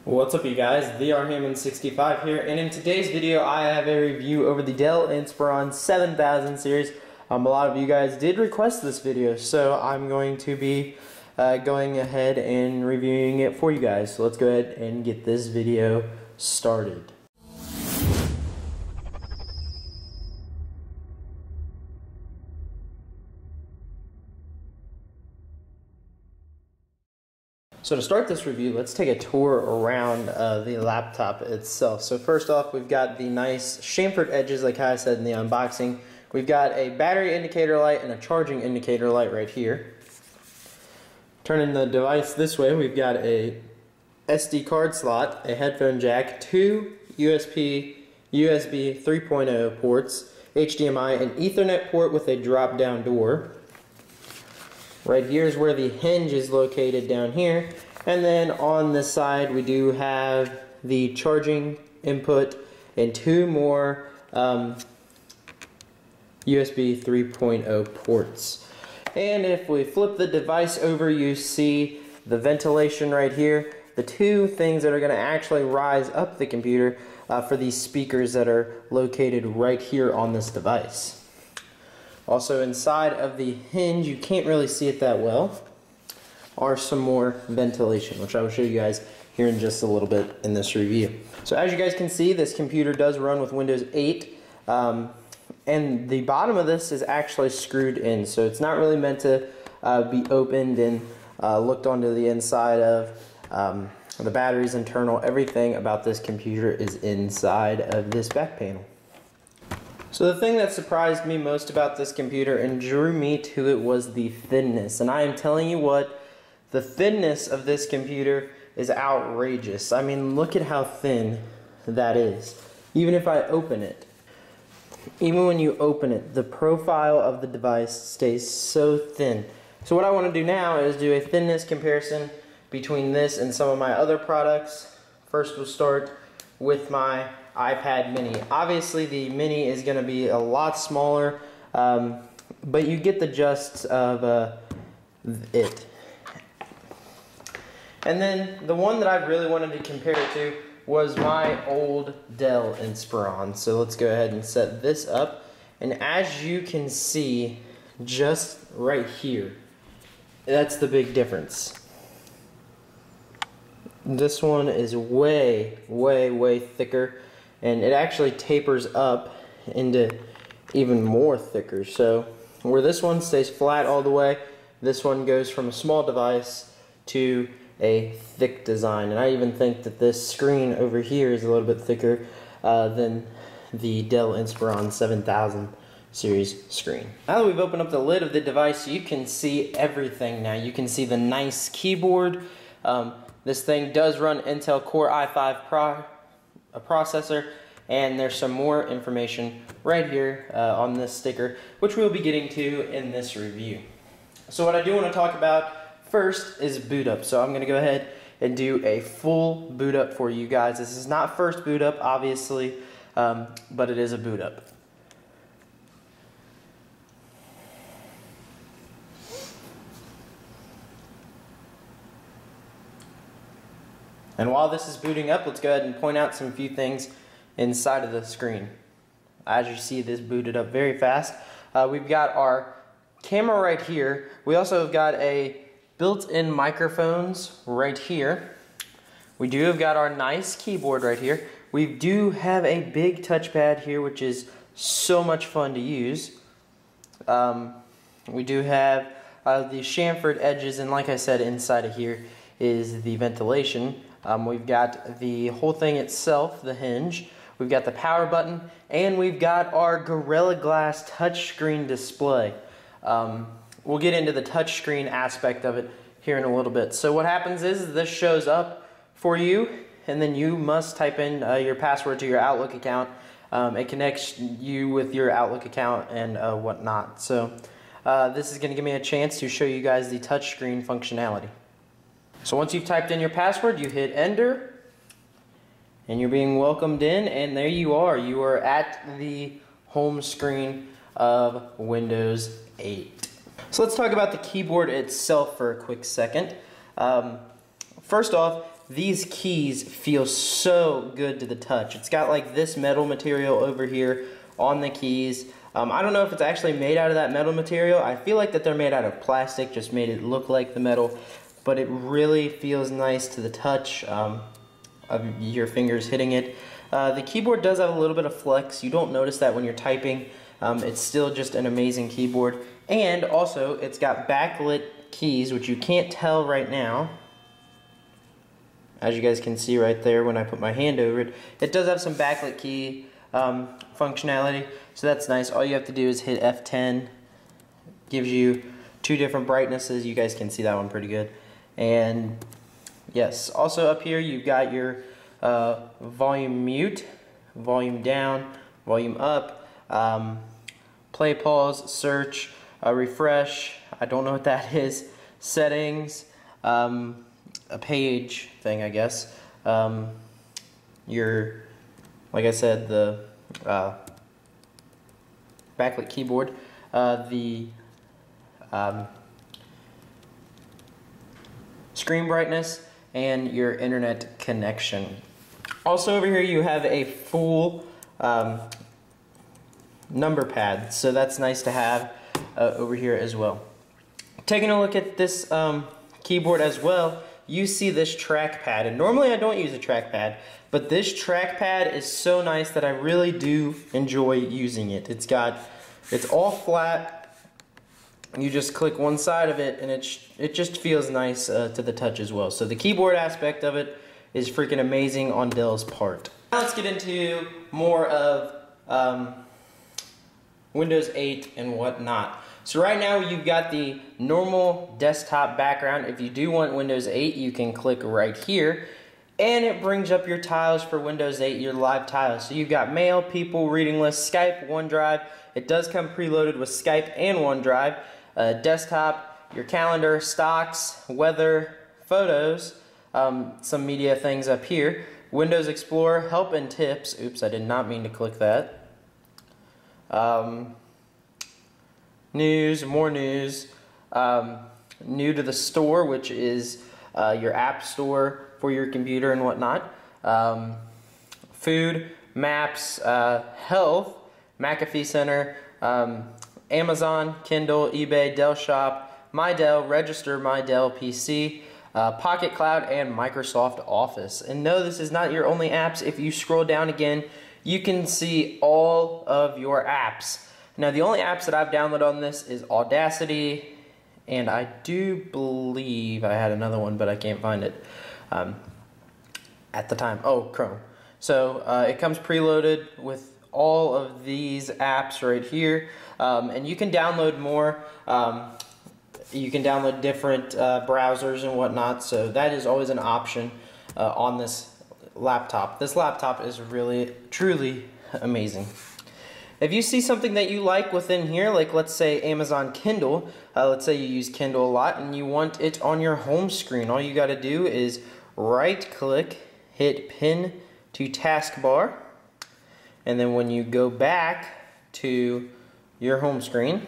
What's up you guys, TheRHammond65 here, and in today's video I have a review over the Dell Inspirion 7000 series. A lot of you guys did request this video, so I'm going to be going ahead and reviewing it for you guys. So let's go ahead and get this video started. So to start this review, let's take a tour around the laptop itself. So first off, we've got the nice chamfered edges like I said in the unboxing. We've got a battery indicator light and a charging indicator light right here. Turning the device this way, we've got a SD card slot, a headphone jack, two USB 3.0 ports, HDMI, an Ethernet port with a drop-down door. Right here is where the hinge is located down here, and then on this side we do have the charging input and two more USB 3.0 ports. And if we flip the device over, you see the ventilation right here, the two things that are going to actually rise up the computer for these speakers that are located right here on this device. Also inside of the hinge, you can't really see it that well, are some more ventilation, which I will show you guys here in just a little bit in this review. So as you guys can see, this computer does run with Windows 8, and the bottom of this is actually screwed in, so it's not really meant to be opened and looked onto the inside of. The batteries, internal, everything about this computer is inside of this back panel. So the thing that surprised me most about this computer and drew me to it was the thinness. And I am telling you what, the thinness of this computer is outrageous. I mean, look at how thin that is. Even if I open it, even when you open it, the profile of the device stays so thin. So what I want to do now is do a thinness comparison between this and some of my other products. First we'll start with my iPad mini. Obviously the mini is going to be a lot smaller, but you get the gist of it. And then the one that I really wanted to compare it to was my old Dell Inspirion. So let's go ahead and set this up, and as you can see just right here, that's the big difference. This one is way thicker, and it actually tapers up into even more thicker. So where this one stays flat all the way, this one goes from a small device to a thick design. And I even think that this screen over here is a little bit thicker than the Dell Inspirion 7000 series screen. Now that we've opened up the lid of the device, you can see everything now. You can see the nice keyboard. This thing does run Intel Core i5 processor, and there's some more information right here on this sticker, which we'll be getting to in this review. So what I do want to talk about first is boot up. So I'm going to go ahead and do a full boot up for you guys. This is not first boot up, obviously, but it is a boot up. And while this is booting up, let's go ahead and point out some few things inside of the screen. As you see, this booted up very fast. We've got our camera right here. We also have got a built-in microphones right here. We do have got our nice keyboard right here. We do have a big touchpad here, which is so much fun to use. We do have the chamfered edges, and like I said, inside of here is the ventilation. We've got the whole thing itself, the hinge. We've got the power button, and we've got our Gorilla Glass touchscreen display. We'll get into the touchscreen aspect of it here in a little bit. So what happens is this shows up for you, and then you must type in your password to your Outlook account. It connects you with your Outlook account and whatnot. So this is going to give me a chance to show you guys the touchscreen functionality. So once you've typed in your password, you hit enter, and you're being welcomed in, and there you are. You are at the home screen of Windows 8. So let's talk about the keyboard itself for a quick second. First off, these keys feel so good to the touch. It's got like this metal material over here on the keys. I don't know if it's actually made out of that metal material. I feel like that they're made out of plastic, just made it look like the metal, but it really feels nice to the touch of your fingers hitting it. The keyboard does have a little bit of flex. You don't notice that when you're typing. It's still just an amazing keyboard. And also, it's got backlit keys, which you can't tell right now. As you guys can see right there when I put my hand over it. It does have some backlit key functionality, so that's nice. All you have to do is hit F10. Gives you two different brightnesses. You guys can see that one pretty good. And yes, also up here you've got your volume mute, volume down, volume up, play, pause, search, refresh, I don't know what that is, settings, a page thing, I guess, your, like I said, the backlit keyboard, the screen brightness, and your internet connection. Also over here you have a full number pad, so that's nice to have over here as well. Taking a look at this keyboard as well, you see this trackpad, and normally I don't use a trackpad, but this trackpad is so nice that I really do enjoy using it. It's all flat. You just click one side of it, and it just feels nice to the touch as well. So the keyboard aspect of it is freaking amazing on Dell's part. Now let's get into more of Windows 8 and whatnot. So right now you've got the normal desktop background. If you do want Windows 8, you can click right here, and it brings up your tiles for Windows 8, your live tiles. So you've got Mail, People, Reading List, Skype, OneDrive. It does come preloaded with Skype and OneDrive. Desktop, your calendar, stocks, weather, photos, some media things up here. Windows Explorer, help and tips. Oops, I did not mean to click that. News, more news. New to the store, which is your app store for your computer and whatnot. Food, maps, health, McAfee Center, Amazon, Kindle, eBay, Dell Shop, My Dell, Register My Dell PC, Pocket Cloud, and Microsoft Office. And no, this is not your only apps. If you scroll down again, you can see all of your apps. Now, the only apps that I've downloaded on this is Audacity, and I do believe I had another one, but I can't find it at the time. Oh, Chrome. So it comes preloaded with all of these apps right here, and you can download more. You can download different browsers and whatnot, so that is always an option on this laptop. This laptop is really, truly amazing. If you see something that you like within here, like let's say Amazon Kindle, let's say you use Kindle a lot and you want it on your home screen, all you got to do is right click, hit pin to taskbar, and then when you go back to your home screen,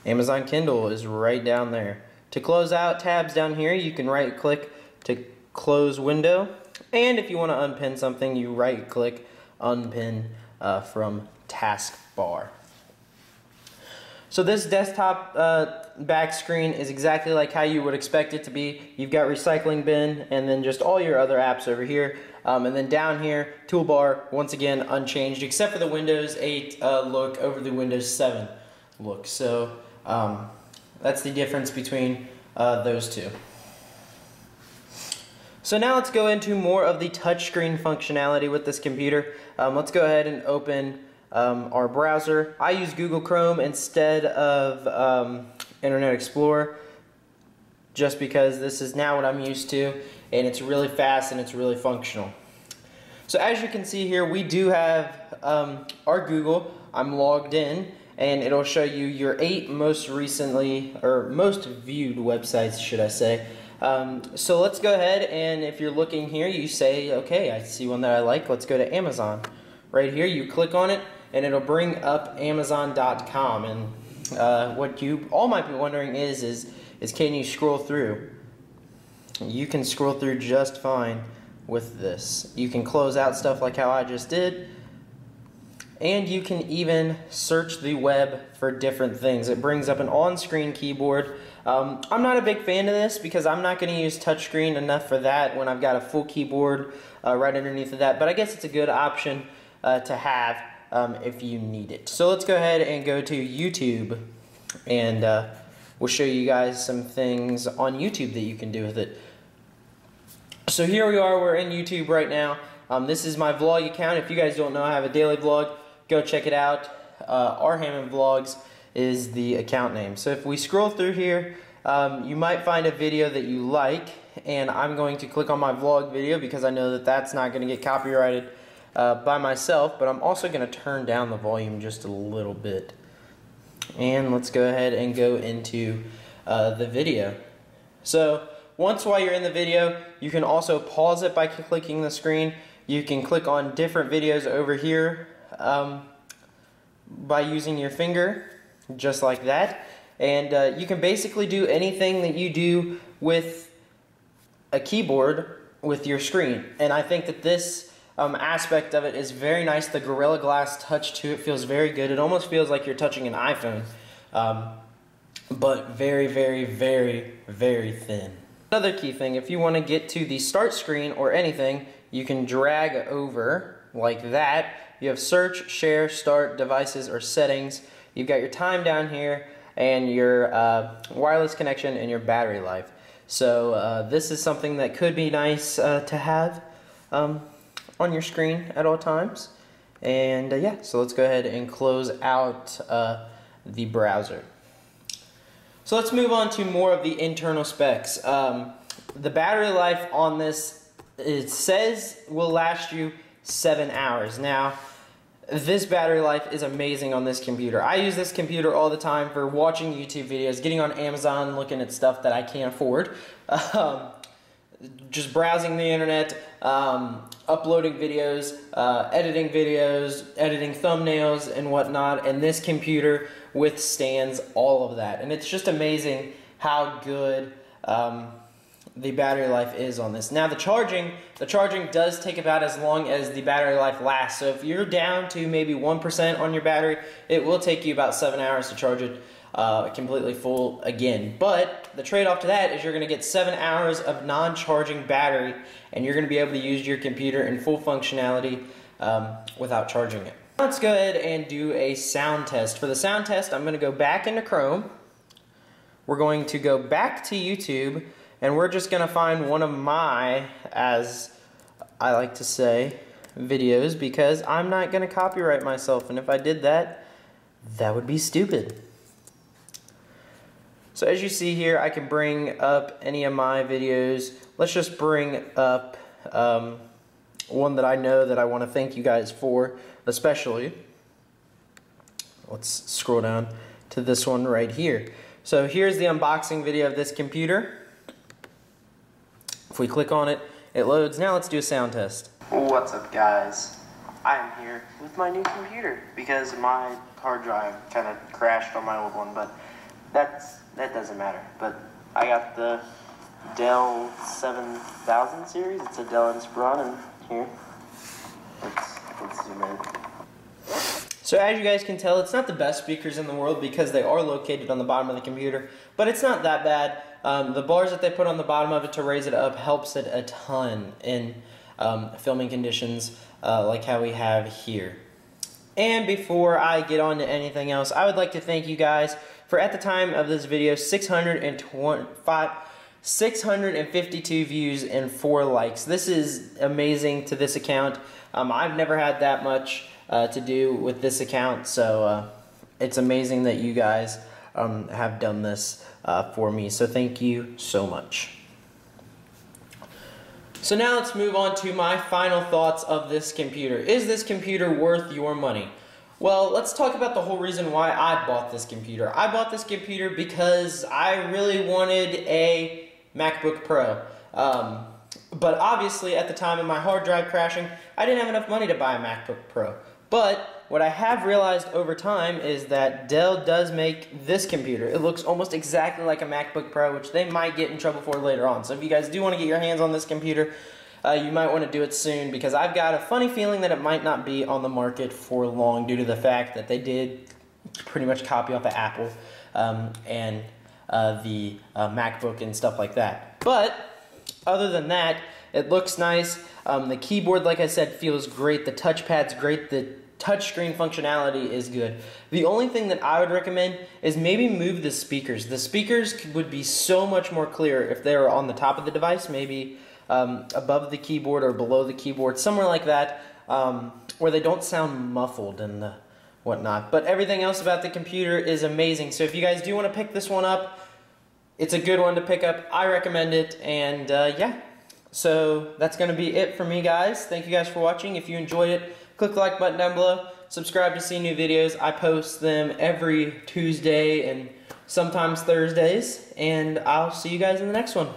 Amazon Kindle is right down there. To close out tabs down here, you can right click to close window, and if you want to unpin something, you right click unpin from taskbar. So this desktop back screen is exactly like how you would expect it to be. You've got recycling bin and then just all your other apps over here. And then down here, toolbar, once again unchanged except for the Windows 8 look over the Windows 7 look. So that's the difference between those two. So now let's go into more of the touchscreen functionality with this computer. Let's go ahead and open our browser. I use Google Chrome instead of Internet Explorer just because this is now what I'm used to, and it's really fast and it's really functional. So as you can see here, we do have our Google. I'm logged in, and it'll show you your 8 most recently, or most viewed websites, should I say. So let's go ahead, and if you're looking here, you say, okay, I see one that I like, let's go to Amazon. Right here, you click on it, and it'll bring up Amazon.com, and what you all might be wondering is can you scroll through? you can scroll through just fine with this. You can close out stuff like how I just did, and you can even search the web for different things. It brings up an on-screen keyboard. I'm not a big fan of this because I'm not going to use touchscreen enough for that when I've got a full keyboard right underneath of that, but I guess it's a good option to have if you need it. So let's go ahead and go to YouTube, and we'll show you guys some things on YouTube that you can do with it. So here we are, we're in YouTube right now. This is my vlog account. If you guys don't know, I have a daily vlog. Go check it out. R Hammond Vlogs is the account name. So if we scroll through here, you might find a video that you like, and I'm going to click on my vlog video because I know that that's not going to get copyrighted by myself, but I'm also going to turn down the volume just a little bit. And let's go ahead and go into the video. So once while you're in the video, you can also pause it by clicking the screen. You can click on different videos over here by using your finger, just like that. And you can basically do anything that you do with a keyboard with your screen. And I think that this aspect of it is very nice. The Gorilla Glass touch to it feels very good. It almost feels like you're touching an iPhone, but very, very, very, very thin. Another key thing, if you want to get to the start screen or anything, you can drag over like that. You have search, share, start, devices, or settings. You've got your time down here, and your wireless connection, and your battery life. So this is something that could be nice to have on your screen at all times. And yeah, so let's go ahead and close out the browser. So let's move on to more of the internal specs. The battery life on this, it says will last you 7 hours. Now, this battery life is amazing on this computer. I use this computer all the time for watching YouTube videos, getting on Amazon, looking at stuff that I can't afford, just browsing the internet, uploading videos, editing thumbnails and whatnot, and this computer withstands all of that. And it's just amazing how good the battery life is on this. Now the charging does take about as long as the battery life lasts. So if you're down to maybe 1% on your battery, it will take you about 7 hours to charge it completely full again. But the trade-off to that is you're going to get 7 hours of non-charging battery, and you're going to be able to use your computer in full functionality without charging it. Let's go ahead and do a sound test. For the sound test, I'm going to go back into Chrome. We're going to go back to YouTube, and we're just going to find one of my, as I like to say, videos, because I'm not going to copyright myself, and if I did that, that would be stupid. So as you see here, I can bring up any of my videos. Let's just bring up one that I know that I want to thank you guys for, especially. Let's scroll down to this one right here. So here's the unboxing video of this computer. If we click on it, it loads. Now let's do a sound test. What's up, guys? I am here with my new computer because my hard drive kind of crashed on my old one, but that doesn't matter. But I got the Dell 7000 series. It's a Dell Insperion, and here, let's zoom in. So as you guys can tell, it's not the best speakers in the world because they are located on the bottom of the computer, but it's not that bad. The bars that they put on the bottom of it to raise it up helps it a ton in filming conditions like how we have here. And before I get on to anything else, I would like to thank you guys for, at the time of this video, 652 views and 4 likes. This is amazing to this account. I've never had that much to do with this account, so it's amazing that you guys have done this for me. So thank you so much. So now let's move on to my final thoughts of this computer. Is this computer worth your money? Well, let's talk about the whole reason why I bought this computer. I bought this computer because I really wanted a MacBook Pro. But obviously, at the time of my hard drive crashing, I didn't have enough money to buy a MacBook Pro. But what I have realized over time is that Dell does make this computer. It looks almost exactly like a MacBook Pro, which they might get in trouble for later on. So if you guys do want to get your hands on this computer, you might want to do it soon, because I've got a funny feeling that it might not be on the market for long due to the fact that they did pretty much copy off of Apple and the MacBook and stuff like that. But other than that, it looks nice. The keyboard, like I said, feels great. The touchpad's great. The touchscreen functionality is good. The only thing that I would recommend is maybe move the speakers. The speakers would be so much more clear if they were on the top of the device, maybe above the keyboard or below the keyboard, somewhere like that, where they don't sound muffled and whatnot. But everything else about the computer is amazing. So if you guys do want to pick this one up, it's a good one to pick up. I recommend it, and yeah. So that's going to be it for me, guys. Thank you guys for watching. If you enjoyed it, click the like button down below. Subscribe to see new videos. I post them every Tuesday and sometimes Thursdays. And I'll see you guys in the next one.